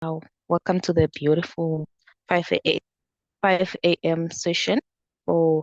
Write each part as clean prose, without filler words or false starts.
Welcome to the beautiful 5 a.m. session for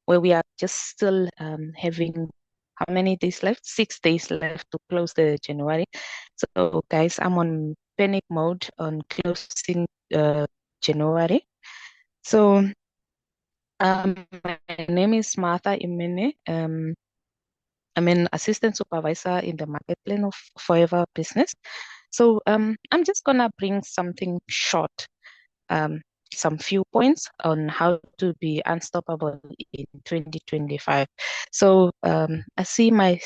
where we are just still having how many days left? 6 days left to close the January. So guys, I'm on panic mode on closing January. So my name is Martha Imene. I'm an assistant supervisor in the market plan of Forever Business. So I'm just gonna bring something short, um, some few points on how to be unstoppable in 2025. So I see my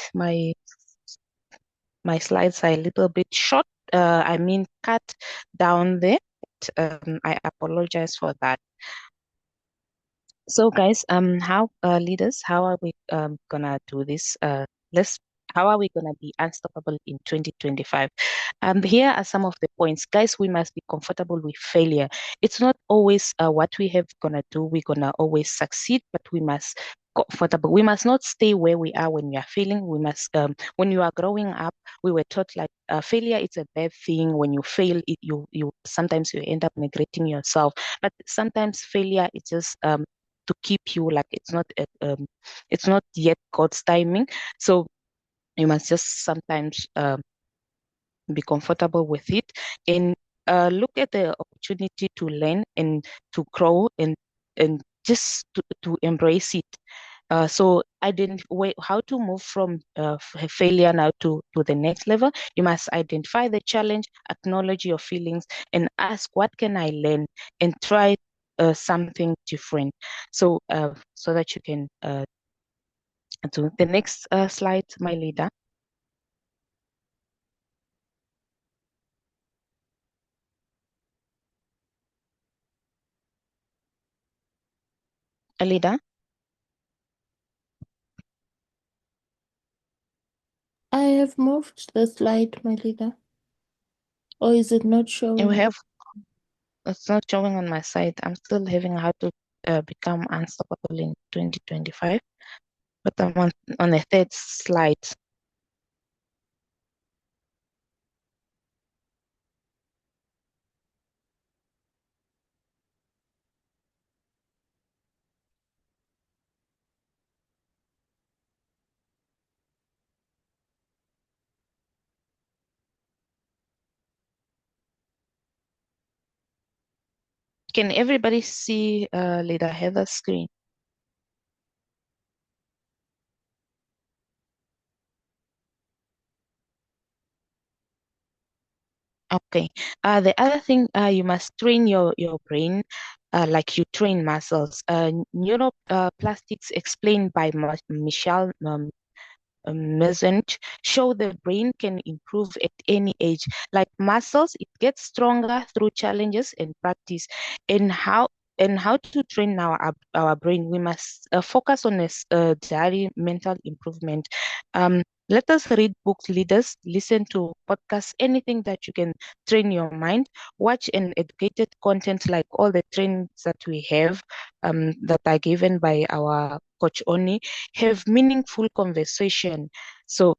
slides are a little bit short. I mean cut down there. I apologize for that. So guys, how leaders, how are we gonna do this? Let's How are we gonna be unstoppable in 2025? Here are some of the points, guys. We must be comfortable with failure. It's not always what we have gonna do. We're gonna always succeed, but we must comfortable. We must not stay where we are when we are failing. We must when you are growing up, we were taught like failure is a bad thing. When you fail, you sometimes you end up neglecting yourself. But sometimes failure is just to keep you like it's not yet God's timing. So you must just sometimes be comfortable with it and look at the opportunity to learn and to grow and just to embrace it. So identify how to move from failure now to the next level. You must identify the challenge, acknowledge your feelings, and ask, what can I learn? And try something different. So that you can do the next slide, my leader. Leader, I have moved the slide, my leader. Or is it not and we showing? have it's not showing on my side. I'm still having how to become unstoppable in 2025, but I'm on the third slide. Can everybody see Leader Heather's screen? Okay. The other thing, you must train your brain like you train muscles. Neuroplastics explained by Michelle message show the brain can improve at any age. Like muscles, it gets stronger through challenges and practice. And how to train our brain, we must focus on daily mental improvement. Let us read books, leaders, listen to podcasts, anything that you can train your mind. Watch and educated content like all the trainings that we have that are given by our coach Oni. Have meaningful conversation. So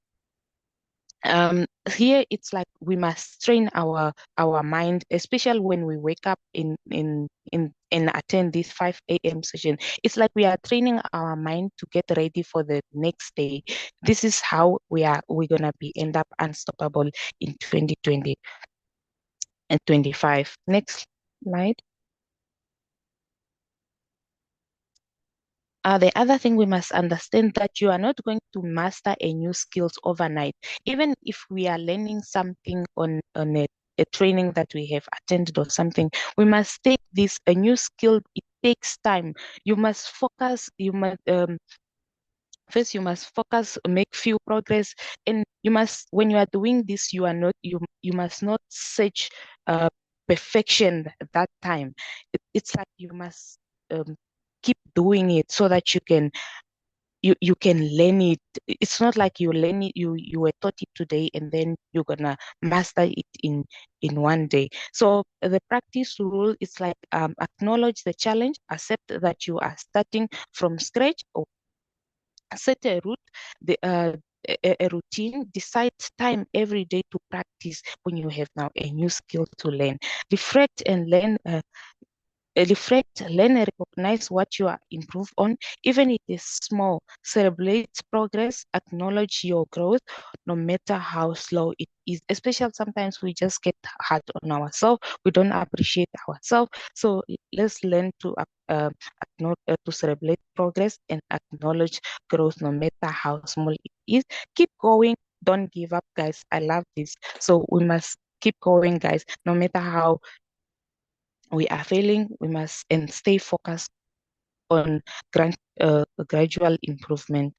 here it's like we must train our mind, especially when we wake up in and attend this 5 a.m. session. It's like we are training our mind to get ready for the next day. This is how we're gonna be end up unstoppable in 2020 and 25. Next slide. The other thing we must understand that you are not going to master a new skills overnight. Even if we are learning something on a training that we have attended or something, we must take this a new skill. It takes time. You must focus. You must first you must focus, make few progress, and you must when you are doing this, you must not search perfection at that time. It's like you must um, keep doing it so that you can learn it. It's not like you learn it, you were taught it today and then you're gonna master it in one day. So the practice rule is like acknowledge the challenge, accept that you are starting from scratch, or set a route, a routine. Decide time every day to practice when you have now a new skill to learn. Reflect and learn. Reflect, learn, and recognize what you are improve on, even if it is small. Celebrate progress, acknowledge your growth, no matter how slow it is. Especially sometimes we just get hard on ourselves. We don't appreciate ourselves. So let's learn to celebrate progress and acknowledge growth, no matter how small it is. Keep going. Don't give up, guys. I love this. So we must keep going, guys, no matter how we are failing, we must and stay focused on gradual improvement.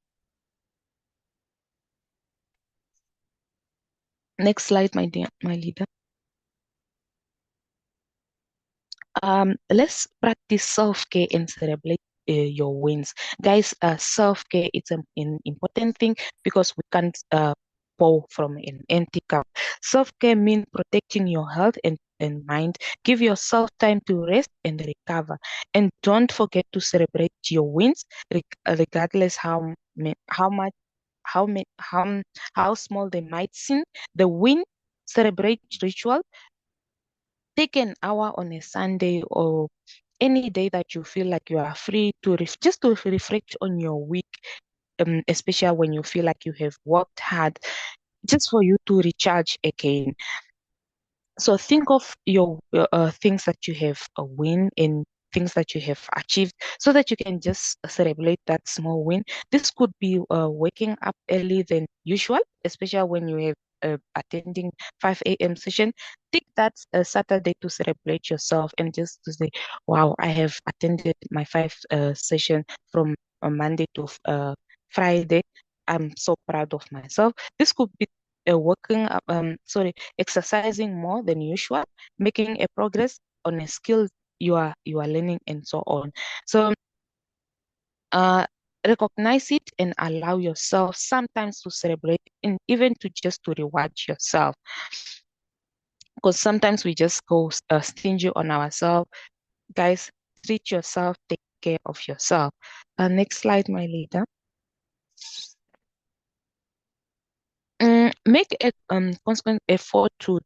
Next slide, my dear, my leader. Let's practice self-care and celebrate your wins. Guys, self-care is an important thing because we can't pour from an empty cup. Self-care means protecting your health and mind. Give yourself time to rest and recover. And don't forget to celebrate your wins, regardless how much how ma- how small they might seem. The win celebrate ritual. Take an hour on a Sunday or any day that you feel like you are free to just to reflect on your week, especially when you feel like you have worked hard, just for you to recharge again. So think of your things that you have win and things that you have achieved so that you can just celebrate that small win. This could be waking up early than usual, especially when you have attending 5 a.m. session. Take that Saturday to celebrate yourself and just to say, wow, I have attended my 5 session from Monday to Friday. I'm so proud of myself. This could be exercising more than usual, making a progress on a skill you are learning, and so on. So uh, recognize it and allow yourself sometimes to celebrate and even to just to reward yourself, because sometimes we just go stingy on ourselves. Guys, treat yourself, take care of yourself. Next slide, my leader. Make a constant effort to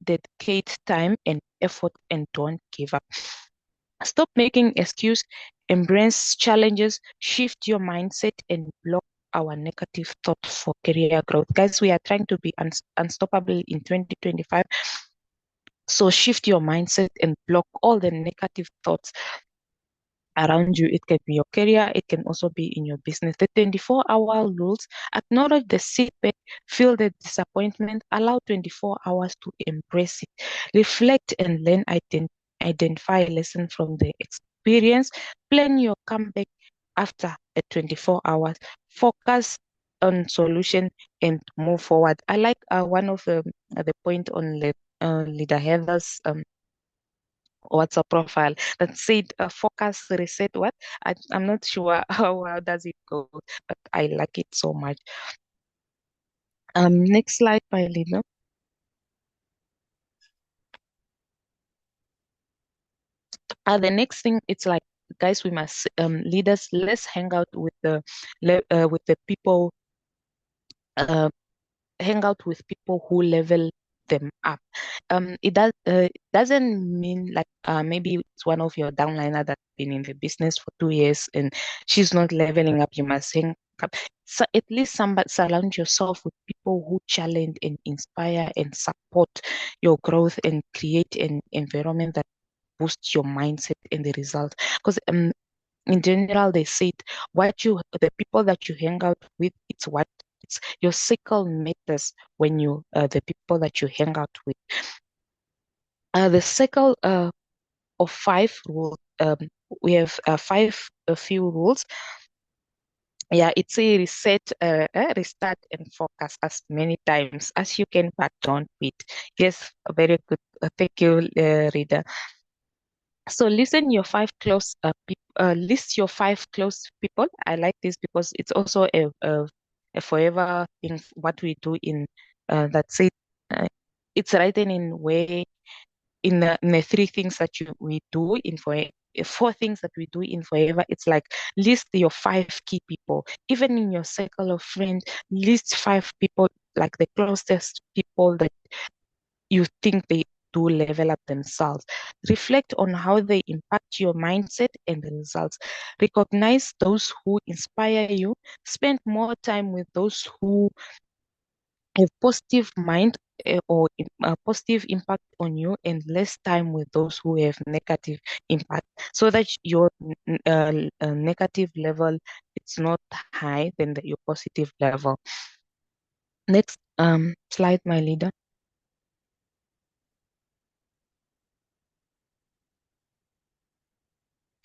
dedicate time and effort and don't give up. Stop making excuse, embrace challenges, shift your mindset and block our negative thoughts for career growth. Guys, we are trying to be unstoppable in 2025. So shift your mindset and block all the negative thoughts around you. It can be your career, it can also be in your business. The 24-hour rules: acknowledge the setback, feel the disappointment, allow 24 hours to embrace it, reflect and learn, identify lesson from the experience, plan your comeback after a 24 hours, focus on solution and move forward. I like one of the point on Leader Heather's WhatsApp profile that said focus, reset. What? I'm not sure how does it go, but I like it so much. Next slide, my leader. The next thing, it's like, guys, we must leaders, let's hang out with the people, uh, hang out with people who level them up. Doesn't mean like maybe it's one of your downliner that's been in the business for 2 years and she's not leveling up. You must hang up. So at least somebody surround yourself with people who challenge and inspire and support your growth and create an environment that boosts your mindset and the result. Because in general, they said the people that you hang out with, it's your circle matters when the people that you hang out with. The circle of five rules. We have a few rules. Yeah, it's a reset, restart, and focus as many times as you can, but don't quit. Yes, very good. Thank you, Rita. So list your five close people. I like this because it's also a forever thing. What we do in that's it. It's written in way in the three things that we do in for four things that we do in Forever. It's like list your five key people, even in your circle of friends, list five people, like the closest people that you think they do level up themselves. Reflect on how they impact your mindset and the results. Recognize those who inspire you. Spend more time with those who have positive mind or a positive impact on you, and less time with those who have negative impact, so that your negative level it's not high than your positive level. Next slide, my leader.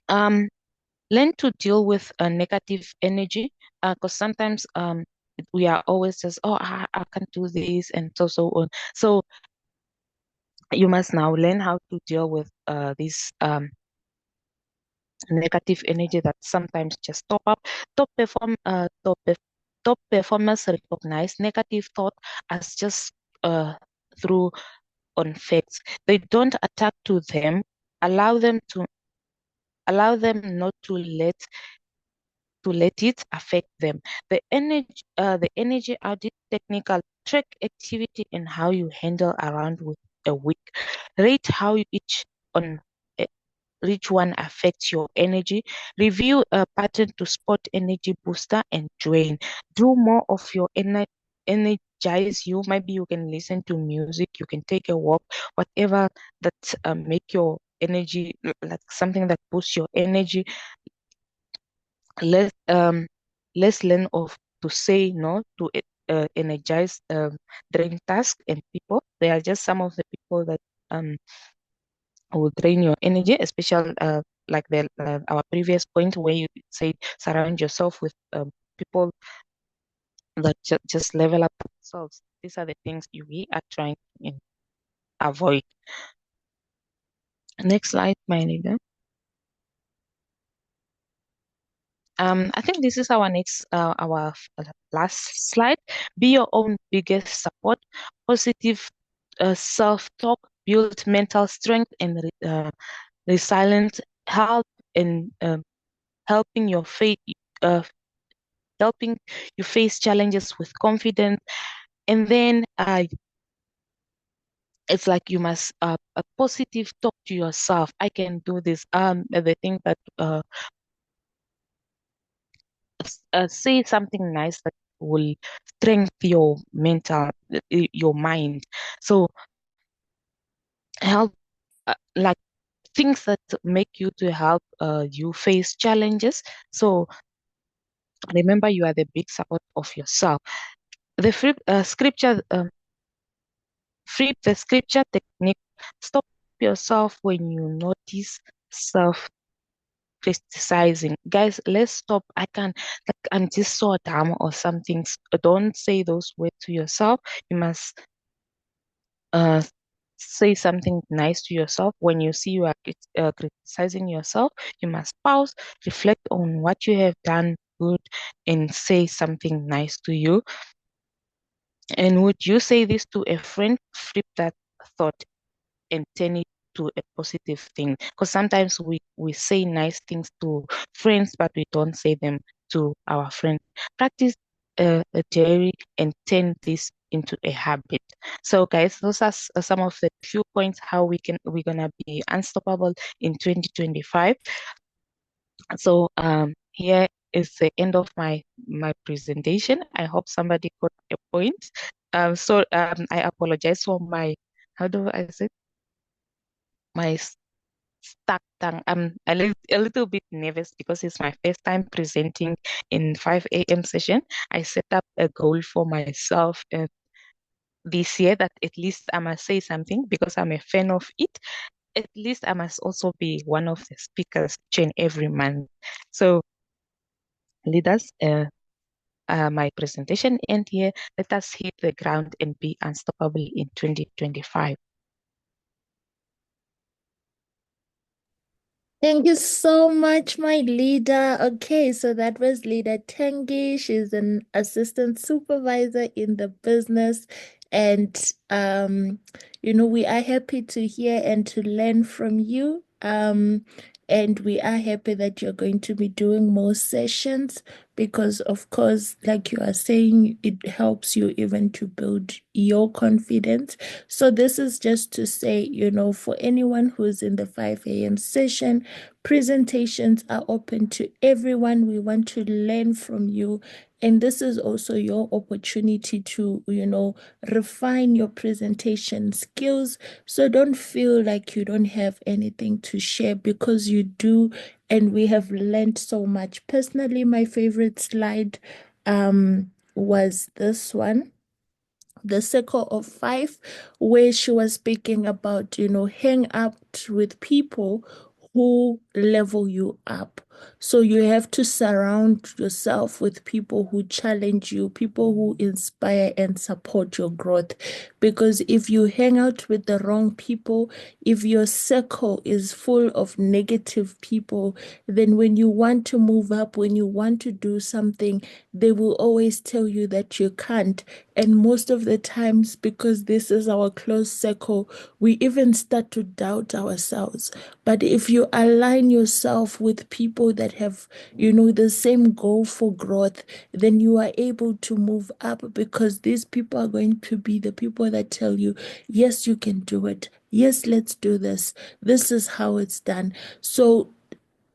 Um, Learn to deal with negative energy, because sometimes we are always just, oh, I can't do this, and so on. So you must now learn how to deal with this negative energy that sometimes just top up. Top performers recognize negative thought as just uh through on facts. They don't attack to them. Allow them to allow them not to let it affect them. The energy audit technical, track activity and how you handle around with a week. Rate how on eh, each one affects your energy. Review a pattern to spot energy booster and drain. Do more of your energize you. Maybe you can listen to music, you can take a walk, whatever that make your energy like something that boosts your energy. Let's learn of to say no to energize drain tasks and people. They are just some of the people that will drain your energy, especially like our previous point where you say surround yourself with people that just level up themselves. These are the things we are trying to avoid. Next slide, my leader. I think this is our last slide. Be your own biggest support. Positive self-talk, build mental strength and resilience, help in helping your faith, uh, helping you face challenges with confidence. And then it's like you must a positive talk to yourself. I can do this. The thing that say something nice that will strengthen your your mind. So help like things that make you to help you face challenges. So remember, you are the big support of yourself. The scripture, flip the scripture technique. Stop yourself when you notice self criticizing. Guys, let's stop. I can like I'm just so dumb or something. Don't say those words to yourself. You must uh say something nice to yourself. When you see you are criticizing yourself, you must pause, reflect on what you have done good, and say something nice to you. And would you say this to a friend? Flip that thought and turn it to a positive thing. Because sometimes we say nice things to friends, but we don't say them to our friends. Practice a diary and turn this into a habit. So, guys, those are some of the few points how we're gonna be unstoppable in 2025. So, here is the end of my presentation. I hope somebody got a point. I apologize for my how do I say my stuck tongue. I'm a little bit nervous because it's my first time presenting in 5 a.m. session. I set up a goal for myself this year that at least I must say something because I'm a fan of it. At least I must also be one of the speakers each every month. So leaders, my presentation end here. Let us hit the ground and be unstoppable in 2025. Thank you so much, my leader. Okay, so that was Leader Tangi. She's an assistant supervisor in the business. And we are happy to hear and to learn from you. And we are happy that you're going to be doing more sessions because, of course, like you are saying, it helps you even to build your confidence. So, this is just to say, for anyone who's in the 5 a.m. session, presentations are open to everyone. We want to learn from you. And this is also your opportunity to, refine your presentation skills. So don't feel like you don't have anything to share because you do. And we have learned so much. Personally, my favorite slide was this one, the circle of five, where she was speaking about, hang out with people who level you up. So you have to surround yourself with people who challenge you, people who inspire and support your growth. Because if you hang out with the wrong people, if your circle is full of negative people, then when you want to move up, when you want to do something, they will always tell you that you can't. And most of the times, because this is our close circle, we even start to doubt ourselves. But if you align yourself with people that have, the same goal for growth, then you are able to move up because these people are going to be the people that tell you, yes, you can do it. Yes, let's do this. This is how it's done. So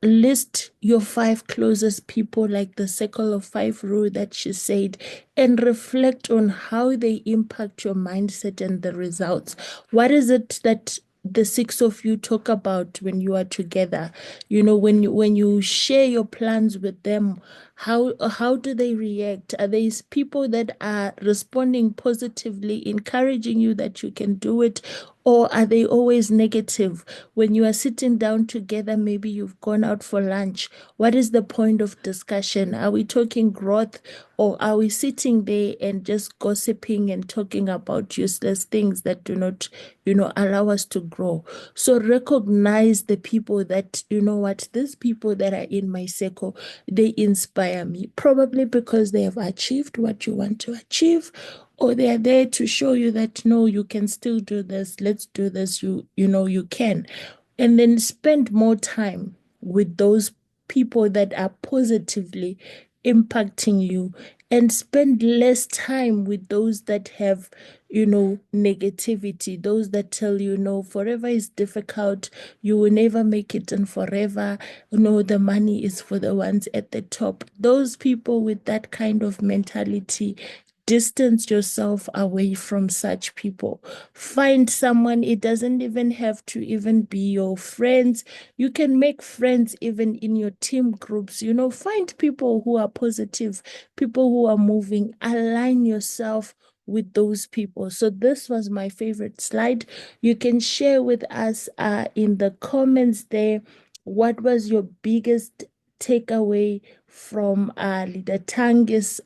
list your five closest people, like the circle of five rule that she said, and reflect on how they impact your mindset and the results. What is it that the six of you talk about when you are together? When you share your plans with them, how do they react? Are they people that are responding positively, encouraging you that you can do it, or are they always negative? When you are sitting down together, maybe you've gone out for lunch. What is the point of discussion? Are we talking growth, or are we sitting there and just gossiping and talking about useless things that do not, allow us to grow? So recognize the people that, these people that are in my circle, they inspire me, probably because they have achieved what you want to achieve, or they are there to show you that no, you can still do this. Let's do this. You can. And then spend more time with those people that are positively impacting you, and spend less time with those that have, negativity, those that tell you no, forever is difficult, you will never make it, and forever, the money is for the ones at the top. Those people with that kind of mentality, distance yourself away from such people. Find someone. It doesn't even have to even be your friends. You can make friends even in your team groups. Find people who are positive, people who are moving. Align yourself with those people. So this was my favorite slide. You can share with us in the comments there, what was your biggest takeaway from Leader Tangi's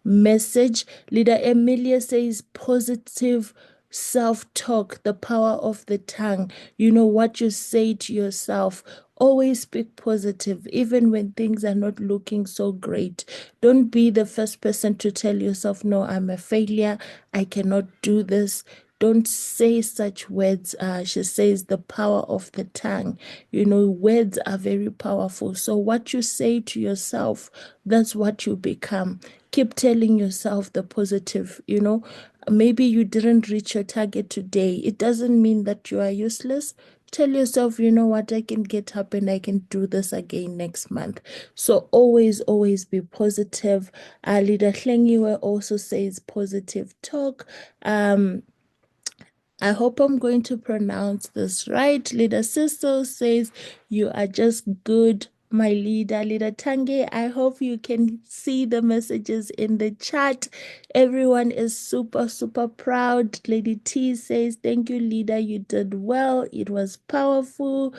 message. Leader Emilia says positive self-talk, the power of the tongue. What you say to yourself. Always speak positive, even when things are not looking so great. Don't be the first person to tell yourself, no, I'm a failure. I cannot do this. Don't say such words. She says the power of the tongue. Words are very powerful. So what you say to yourself, that's what you become. Keep telling yourself the positive. Maybe you didn't reach your target today. It doesn't mean that you are useless. Tell yourself, you know what, I can get up and I can do this again next month. So always, always be positive. Leader Hlengiwe also says positive talk. I hope I'm going to pronounce this right. Leader Sisto says, you are just good, my leader. Leader Tangi, I hope you can see the messages in the chat. Everyone is super, super proud. Lady T says, thank you, leader. You did well. It was powerful.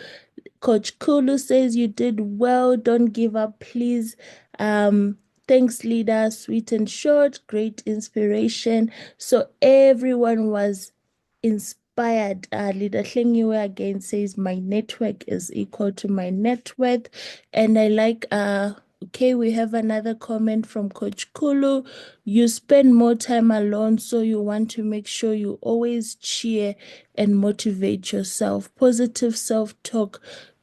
Coach Kulu says, you did well. Don't give up, please. Thanks, leader. Sweet and short. Great inspiration. So everyone was inspired. Leader Hlengiwe again says, my network is equal to my net worth. And I like, okay, we have another comment from Coach Kulu. You spend more time alone, so you want to make sure you always cheer and motivate yourself. Positive self-talk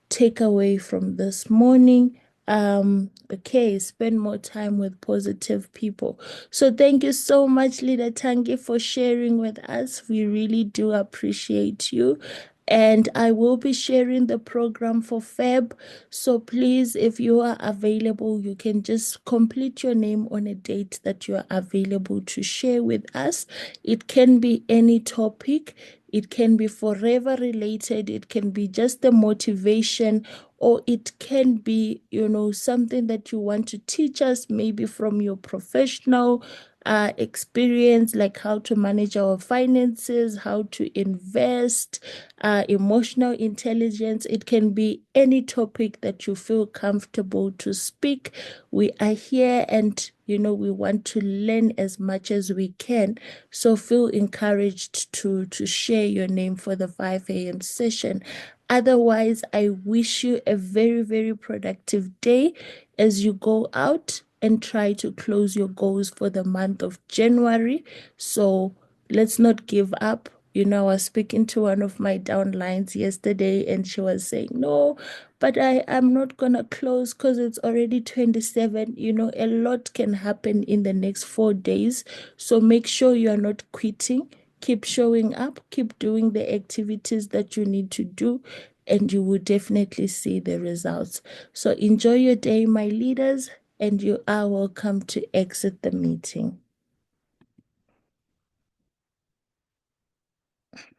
take away from this morning. Okay, spend more time with positive people. So thank you so much, Leader Tangi, for sharing with us. We really do appreciate you. And I will be sharing the program for Feb. So please, if you are available, you can just complete your name on a date that you are available to share with us. It can be any topic. It can be forever related. It can be just the motivation, or it can be, something that you want to teach us, maybe from your professional experience, like how to manage our finances, how to invest, emotional intelligence. It can be any topic that you feel comfortable to speak. We are here, and we want to learn as much as we can. So feel encouraged to share your name for the 5 a.m. session. Otherwise, I wish you a very, very productive day as you go out and try to close your goals for the month of January. So let's not give up. I was speaking to one of my downlines yesterday, and she was saying, no, but I am not going to close because it's already 27. A lot can happen in the next 4 days. So make sure you are not quitting. Keep showing up, keep doing the activities that you need to do, and you will definitely see the results. So enjoy your day, my leaders, and you are welcome to exit the meeting.